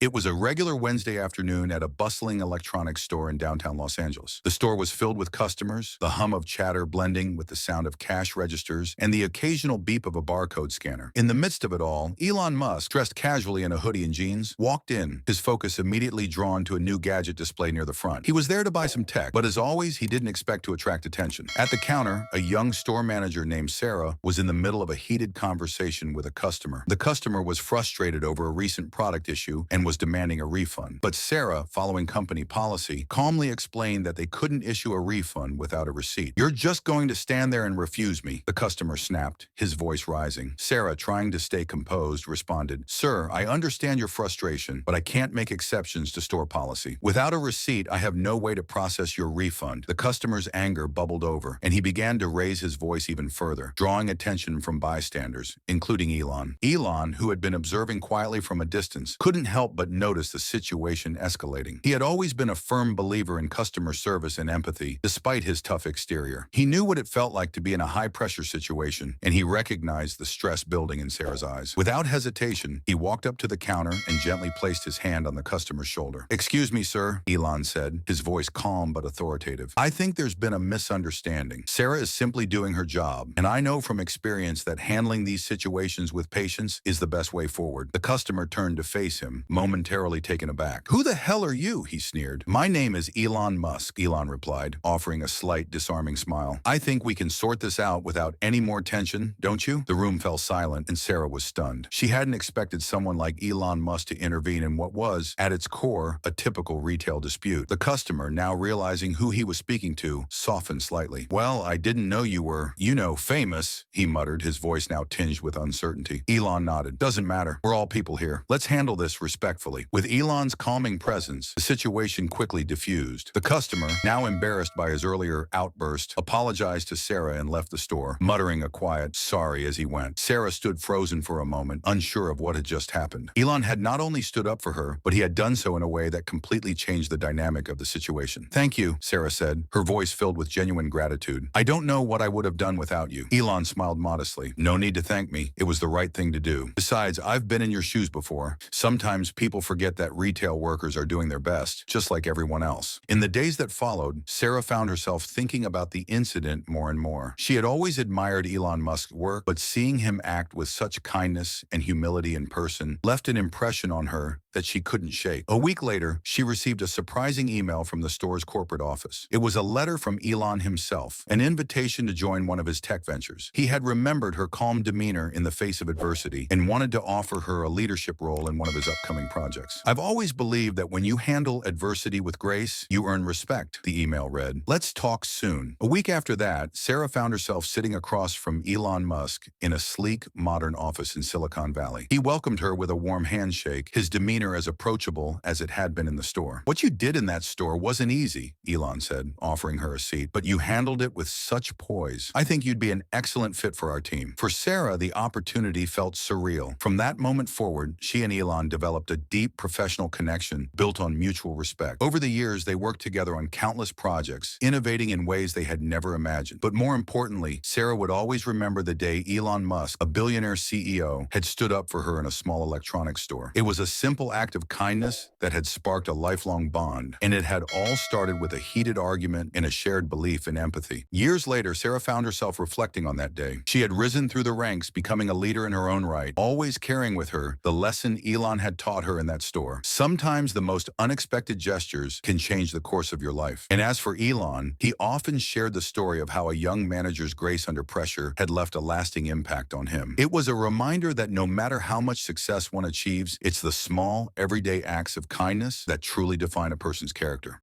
It was a regular Wednesday afternoon at a bustling electronics store in downtown Los Angeles. The store was filled with customers, the hum of chatter blending with the sound of cash registers and the occasional beep of a barcode scanner. In the midst of it all, Elon Musk, dressed casually in a hoodie and jeans, walked in, his focus immediately drawn to a new gadget display near the front. He was there to buy some tech, but as always, he didn't expect to attract attention. At the counter, a young store manager named Sarah was in the middle of a heated conversation with a customer. The customer was frustrated over a recent product issue and was demanding a refund. But Sarah, following company policy, calmly explained that they couldn't issue a refund without a receipt. "You're just going to stand there and refuse me," the customer snapped, his voice rising. Sarah, trying to stay composed, responded, "Sir, I understand your frustration, but I can't make exceptions to store policy. Without a receipt, I have no way to process your refund." The customer's anger bubbled over, and he began to raise his voice even further, drawing attention from bystanders, including Elon. Elon, who had been observing quietly from a distance, couldn't help but notice the situation escalating. He had always been a firm believer in customer service and empathy, despite his tough exterior. He knew what it felt like to be in a high-pressure situation, and he recognized the stress building in Sarah's eyes. Without hesitation, he walked up to the counter and gently placed his hand on the customer's shoulder. "Excuse me, sir," Elon said, his voice calm but authoritative. "I think there's been a misunderstanding. Sarah is simply doing her job, and I know from experience that handling these situations with patience is the best way forward." The customer turned to face him, momentarily taken aback. "Who the hell are you?" he sneered. "My name is Elon Musk," Elon replied, offering a slight, disarming smile. "I think we can sort this out without any more tension, don't you?" The room fell silent, and Sarah was stunned. She hadn't expected someone like Elon Musk to intervene in what was, at its core, a typical retail dispute. The customer, now realizing who he was speaking to, softened slightly. "Well, I didn't know you were, famous," he muttered, his voice now tinged with uncertainty. Elon nodded. "Doesn't matter. We're all people here. Let's handle this respectfully." With Elon's calming presence, the situation quickly diffused. The customer, now embarrassed by his earlier outburst, apologized to Sarah and left the store, muttering a quiet sorry as he went. Sarah stood frozen for a moment, unsure of what had just happened. Elon had not only stood up for her, but he had done so in a way that completely changed the dynamic of the situation. "Thank you," Sarah said, her voice filled with genuine gratitude. "I don't know what I would have done without you." Elon smiled modestly. "No need to thank me. It was the right thing to do. Besides, I've been in your shoes before. Sometimes people forget that retail workers are doing their best, just like everyone else." In the days that followed, Sarah found herself thinking about the incident more and more. She had always admired Elon Musk's work, but seeing him act with such kindness and humility in person left an impression on her that she couldn't shake. A week later, she received a surprising email from the store's corporate office. It was a letter from Elon himself, an invitation to join one of his tech ventures. He had remembered her calm demeanor in the face of adversity and wanted to offer her a leadership role in one of his upcoming projects. "I've always believed that when you handle adversity with grace, you earn respect," the email read. "Let's talk soon." A week after that, Sarah found herself sitting across from Elon Musk in a sleek, modern office in Silicon Valley. He welcomed her with a warm handshake, his demeanor as approachable as it had been in the store. "What you did in that store wasn't easy," Elon said, offering her a seat, "but you handled it with such poise. I think you'd be an excellent fit for our team." For Sarah, the opportunity felt surreal. From that moment forward, she and Elon developed a deep professional connection built on mutual respect. Over the years, they worked together on countless projects, innovating in ways they had never imagined. But more importantly, Sarah would always remember the day Elon Musk, a billionaire CEO, had stood up for her in a small electronics store. It was a simple act of kindness that had sparked a lifelong bond, and it had all started with a heated argument and a shared belief in empathy. Years later, Sarah found herself reflecting on that day. She had risen through the ranks, becoming a leader in her own right, always carrying with her the lesson Elon had taught her in that store. Sometimes the most unexpected gestures can change the course of your life. And as for Elon, he often shared the story of how a young manager's grace under pressure had left a lasting impact on him. It was a reminder that no matter how much success one achieves, it's the small, everyday acts of kindness that truly define a person's character.